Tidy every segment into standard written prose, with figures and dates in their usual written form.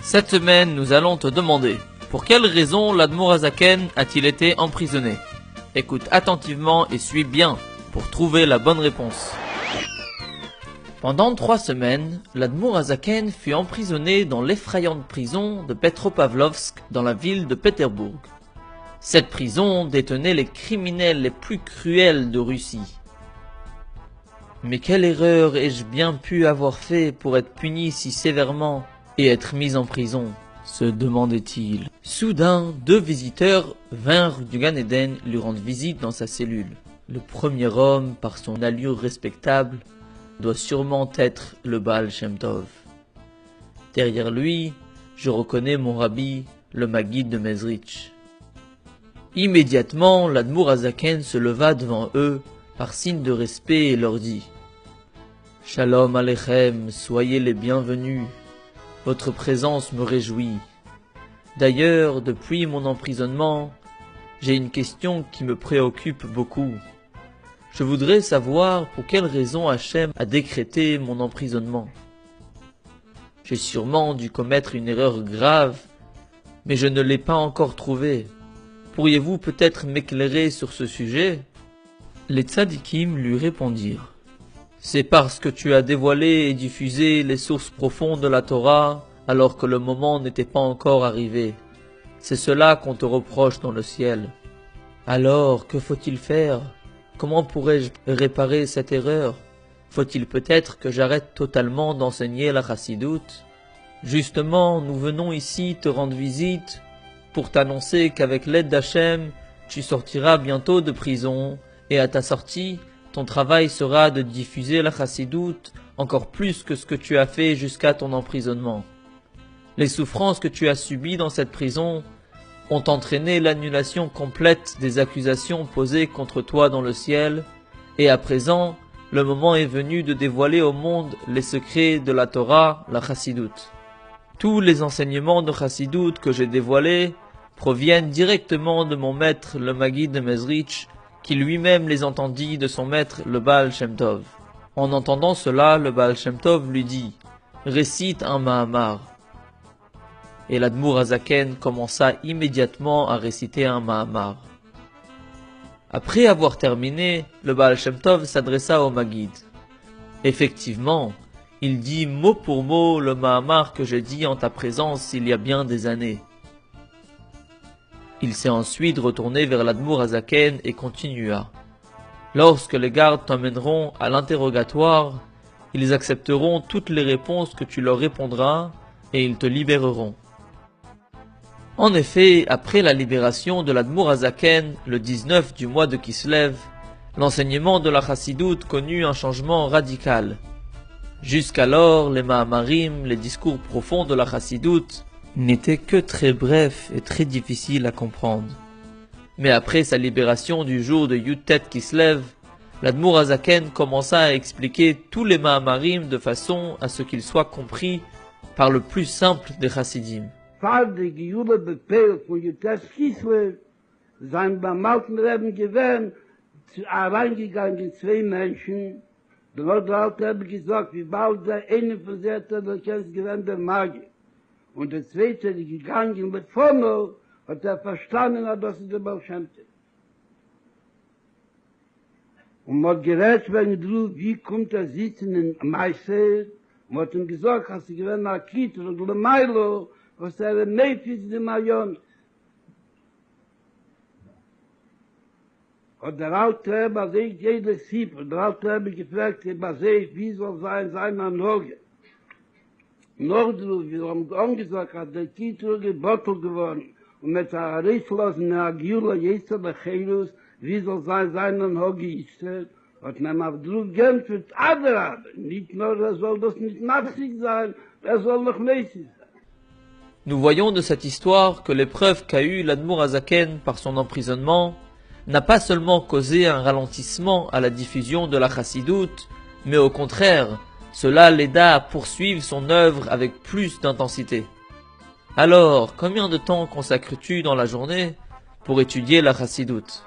Cette semaine, nous allons te demander pour quelle raison l'Admour Hazaken a-t-il été emprisonné? Écoute attentivement et suis bien pour trouver la bonne réponse. Pendant 3 semaines, l'Admour Hazaken fut emprisonné dans l'effrayante prison de Petropavlovsk dans la ville de Pétersbourg. Cette prison détenait les criminels les plus cruels de Russie. Mais quelle erreur ai-je bien pu avoir fait pour être puni si sévèrement et être mis en prison, se demandait-il. Soudain, 2 visiteurs vinrent du Gan Eden lui rendre visite dans sa cellule. Le premier homme, par son allure respectable, doit sûrement être le Baal Shem Tov. Derrière lui, je reconnais mon rabbi, le Maguide de Mezrich. Immédiatement, l'Admour Hazaken se leva devant eux, par signe de respect, et leur dit « Shalom Aleichem, soyez les bienvenus. Votre présence me réjouit. D'ailleurs, depuis mon emprisonnement, j'ai une question qui me préoccupe beaucoup. Je voudrais savoir pour quelle raison Hachem a décrété mon emprisonnement. J'ai sûrement dû commettre une erreur grave, mais je ne l'ai pas encore trouvée. Pourriez-vous peut-être m'éclairer sur ce sujet ?» Les tzadikim lui répondirent. C'est parce que tu as dévoilé et diffusé les sources profondes de la Torah alors que le moment n'était pas encore arrivé. C'est cela qu'on te reproche dans le ciel. Alors, que faut-il faire? Comment pourrais-je réparer cette erreur? Faut-il peut-être que j'arrête totalement d'enseigner la chassidoute? Justement, nous venons ici te rendre visite pour t'annoncer qu'avec l'aide d'Hachem, tu sortiras bientôt de prison et à ta sortie, ton travail sera de diffuser la chassidoute encore plus que ce que tu as fait jusqu'à ton emprisonnement. Les souffrances que tu as subies dans cette prison ont entraîné l'annulation complète des accusations posées contre toi dans le ciel, et à présent, le moment est venu de dévoiler au monde les secrets de la Torah, la chassidoute. Tous les enseignements de chassidoute que j'ai dévoilés proviennent directement de mon maître, le Maguide de Mezrich, qui lui-même les entendit de son maître, le Baal Shem Tov. En entendant cela, le Baal Shem Tov lui dit « Récite un Mahamar ». Et l'Admour Hazaken commença immédiatement à réciter un Mahamar. Après avoir terminé, le Baal Shem Tov s'adressa au Maguide. Effectivement, il dit mot pour mot le Mahamar que j'ai dit en ta présence il y a bien des années. Il s'est ensuite retourné vers l'Admour Hazaken et continua. Lorsque les gardes t'emmèneront à l'interrogatoire, ils accepteront toutes les réponses que tu leur répondras et ils te libéreront. En effet, après la libération de l'Admour Hazaken, le 19 du mois de Kislev, l'enseignement de la chassidoute connut un changement radical. Jusqu'alors, les Mahamarim, les discours profonds de la chassidoute, n'étaient que très brefs et très difficiles à comprendre. Mais après sa libération du jour de Yud-Tet Kislev, l'Admour Hazaken commença à expliquer tous les Mahamarim de façon à ce qu'ils soient compris par le plus simple des chassidim. Vader Gejule bepeilt von Yud-Tet Kislev, sein beim alten Reben gewähnt, reingegangen 2 Menschen, der alte Rebbe gesagt, wie bald der eine versehrte, der kennst gewähnt der Magie. Und der zweite, der gegangen mit vorne, hat verstanden, dass es der Baal Shem Tov. Und man hat gerät, wenn du, wie kommt sitzen in Meiser, und hat ihm gesagt, hast du gewähnt nach Kito und Lemailo, was Nefiz de Mayon. Und der alte Rebbe, als jeder Sieb, und der alte Rebbe gefragt, wie soll sein Anhoge? Nordruf, wir haben angesagt, hat der Kito gebottelt geworden. Und mit der Richtlosen, der Agiula, Jeser, der Cheirus, wie soll sein Anhoge ist, hat man auf Druck geämpft, aber nicht nur, soll das nicht nachsig sein, soll noch mäßig sein. Nous voyons de cette histoire que l'épreuve qu'a eue l'Admour Hazaken par son emprisonnement n'a pas seulement causé un ralentissement à la diffusion de la chassidoute, mais au contraire, Cela l'aida à poursuivre son œuvre avec plus d'intensité. Alors, combien de temps consacres-tu dans la journée pour étudier la chassidoute?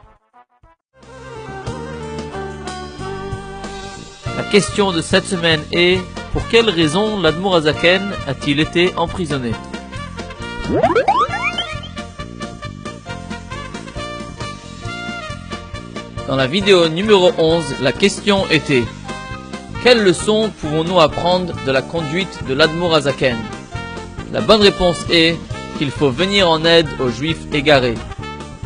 La question de cette semaine est: pour quelle raison l'Admour HaZaken a-t-il été emprisonné? Dans la vidéo numéro 11, la question était: quelles leçons pouvons-nous apprendre de la conduite de l'Admour HaZaken? La bonne réponse est qu'il faut venir en aide aux Juifs égarés.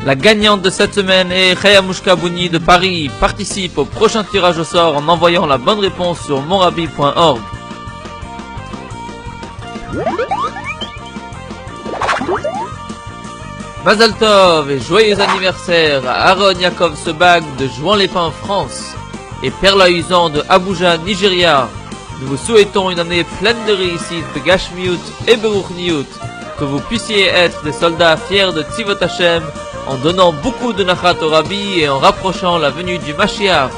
La gagnante de cette semaine est Chaya Mouchkabouni de Paris. Participe au prochain tirage au sort en envoyant la bonne réponse sur monrabi.org. Mazal Tov et joyeux anniversaire à Aaron Yaakov Sebag de Jouan-les-Pins, France, et Perla Usan de Abuja, Nigeria. Nous vous souhaitons une année pleine de réussite, de Gashmiut et Beruchniut, que vous puissiez être des soldats fiers de Tzivot Hashem, en donnant beaucoup de Nachat au Rabbi et en rapprochant la venue du Mashiach.